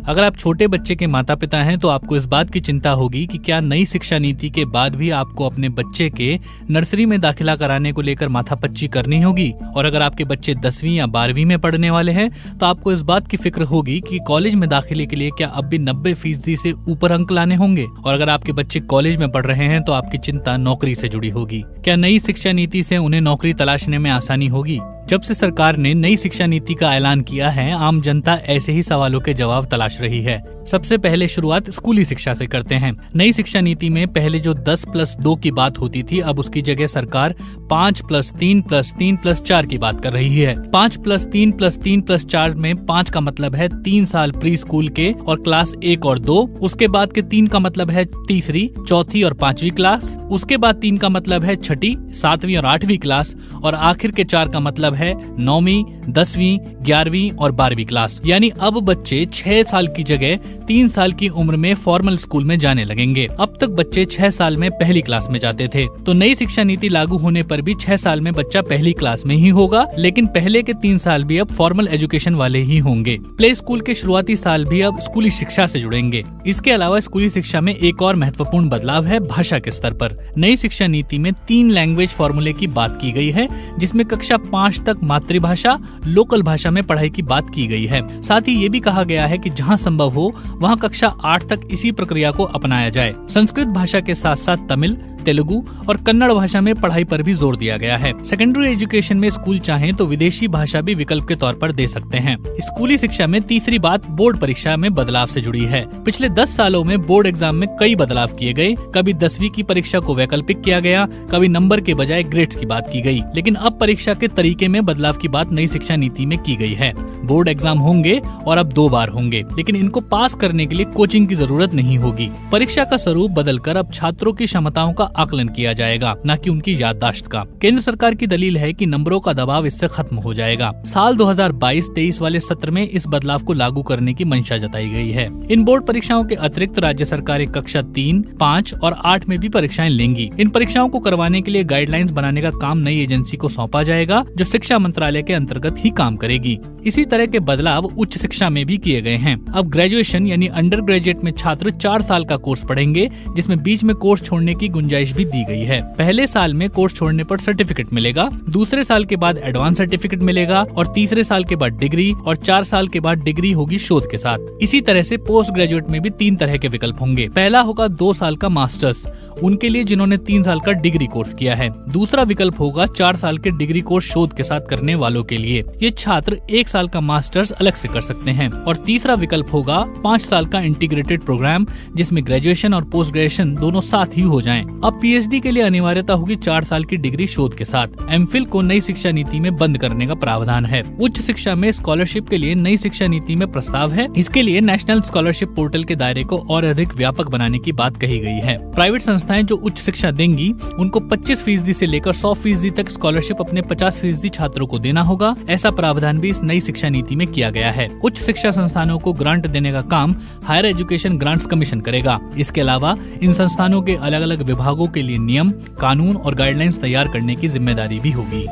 अगर आप छोटे बच्चे के माता पिता हैं तो आपको इस बात की चिंता होगी कि क्या नई शिक्षा नीति के बाद भी आपको अपने बच्चे के नर्सरी में दाखिला कराने को लेकर माथापच्ची करनी होगी। और अगर आपके बच्चे 10वीं या 12वीं में पढ़ने वाले हैं तो आपको इस बात की फिक्र होगी कि कॉलेज में दाखिले के लिए क्या अब भी 90% से ऊपर अंक लाने होंगे। और अगर आपके बच्चे कॉलेज में पढ़ रहे हैं तो आपकी चिंता नौकरी से जुड़ी होगी। क्या नई शिक्षा नीति से उन्हें नौकरी तलाशने में आसानी होगी। जब से सरकार ने नई शिक्षा नीति का ऐलान किया है, आम जनता ऐसे ही सवालों के जवाब तलाश रही है। सबसे पहले शुरुआत स्कूली शिक्षा से करते हैं। नई शिक्षा नीति में पहले जो 10+2 की बात होती थी, अब उसकी जगह सरकार 5+3+3+4 की बात कर रही है। 5+3+3+4 में 5 का मतलब है 3 साल प्री स्कूल के और क्लास 1 और 2। उसके बाद के 3 का मतलब है तीसरी, चौथी और 5वीं क्लास। उसके बाद 3 का मतलब है 6ठी, 7वीं और 8वीं क्लास। और आखिर के 4 का मतलब है 9वीं, 10वीं, 11वीं और 12वीं क्लास। यानी अब बच्चे 6 साल की जगह 3 साल की उम्र में फॉर्मल स्कूल में जाने लगेंगे। अब तक बच्चे 6 साल में पहली क्लास में जाते थे, तो नई शिक्षा नीति लागू होने पर भी 6 साल में बच्चा पहली क्लास में ही होगा, लेकिन पहले के 3 साल भी अब फॉर्मल एजुकेशन वाले ही होंगे। प्ले स्कूल के शुरुआती साल भी अब स्कूली शिक्षा से जुड़ेंगे। इसके अलावा स्कूली शिक्षा में एक और महत्वपूर्ण बदलाव है भाषा के स्तर पर। नई शिक्षा नीति में 3 लैंग्वेज फॉर्मूले की बात की गई है, जिसमें कक्षा 5 तक मातृभाषा, लोकल भाषा में पढ़ाई की बात की गई है। साथ ही ये भी कहा गया है कि जहां संभव हो वहां कक्षा 8 तक इसी प्रक्रिया को अपनाया जाए। संस्कृत भाषा के साथ साथ तमिल, तेलुगु और कन्नड़ भाषा में पढ़ाई पर भी जोर दिया गया है। सेकेंडरी एजुकेशन में स्कूल चाहें तो विदेशी भाषा भी विकल्प के तौर पर दे सकते हैं। स्कूली शिक्षा में तीसरी बात बोर्ड परीक्षा में बदलाव से जुड़ी है। पिछले 10 सालों में बोर्ड एग्जाम में कई बदलाव किए गए। कभी 10वीं की परीक्षा को वैकल्पिक किया गया, कभी नंबर के बजाय ग्रेड्स की बात की गई। लेकिन अब परीक्षा के तरीके में बदलाव की बात नई शिक्षा नीति में की गई है। बोर्ड एग्जाम होंगे और अब 2 बार होंगे, लेकिन इनको पास करने के लिए कोचिंग की जरूरत नहीं होगी। परीक्षा का स्वरूप बदलकर अब छात्रों की क्षमताओं का आकलन किया जाएगा, न कि उनकी याददाश्त का। केंद्र सरकार की दलील है कि नंबरों का दबाव इससे खत्म हो जाएगा। साल 2022-23 वाले सत्र में इस बदलाव को लागू करने की मंशा जताई गई है। इन बोर्ड परीक्षाओं के अतिरिक्त राज्य सरकारें कक्षा 3, 5 और 8 में भी परीक्षाएं लेंगी। इन परीक्षाओं को करवाने के लिए गाइडलाइंस बनाने का काम नई एजेंसी को सौंपा जाएगा, जो शिक्षा मंत्रालय के अंतर्गत ही काम करेगी। इसी तरह के बदलाव उच्च शिक्षा में भी किए गए हैं। अब ग्रेजुएशन यानी अंडर ग्रेजुएट में छात्र 4 साल का कोर्स पढ़ेंगे, जिसमें बीच में कोर्स छोड़ने की गुंजाइश भी दी गई है। पहले साल में कोर्स छोड़ने पर सर्टिफिकेट मिलेगा, दूसरे साल के बाद एडवांस सर्टिफिकेट मिलेगा और तीसरे साल के बाद डिग्री और 4 साल के बाद डिग्री होगी शोध के साथ। इसी तरह से पोस्ट ग्रेजुएट में भी 3 तरह के विकल्प होंगे। पहला होगा 2 साल का मास्टर्स, उनके लिए जिन्होंने 3 साल का डिग्री कोर्स किया है। दूसरा विकल्प होगा 4 साल के डिग्री कोर्स शोध के साथ करने वालों के लिए। ये छात्र 1 साल का मास्टर्स अलग से कर सकते हैं। और तीसरा विकल्प होगा 5 साल का इंटीग्रेटेड प्रोग्राम, जिसमें ग्रेजुएशन और पोस्ट ग्रेजुएशन दोनों साथ ही हो जाएं। अब पीएचडी के लिए अनिवार्यता होगी 4 साल की डिग्री शोध के साथ। एमफिल को नई शिक्षा नीति में बंद करने का प्रावधान है। उच्च शिक्षा में स्कॉलरशिप के लिए नई शिक्षा नीति में प्रस्ताव है। इसके लिए नेशनल स्कॉलरशिप पोर्टल के दायरे को और अधिक व्यापक बनाने की बात कही गई है। प्राइवेट संस्थाएं जो उच्च शिक्षा देंगी उनको 25% से लेकर 100% तक स्कॉलरशिप अपने 50% छात्रों को देना होगा। ऐसा प्रावधान भी इस नई शिक्षा नीति में किया गया है। उच्च शिक्षा संस्थानों को ग्रांट देने का काम हायर एजुकेशन ग्रांट्स कमीशन करेगा। इसके अलावा इन संस्थानों के अलग अलग विभागों के लिए नियम, कानून और गाइडलाइंस तैयार करने की जिम्मेदारी भी होगी।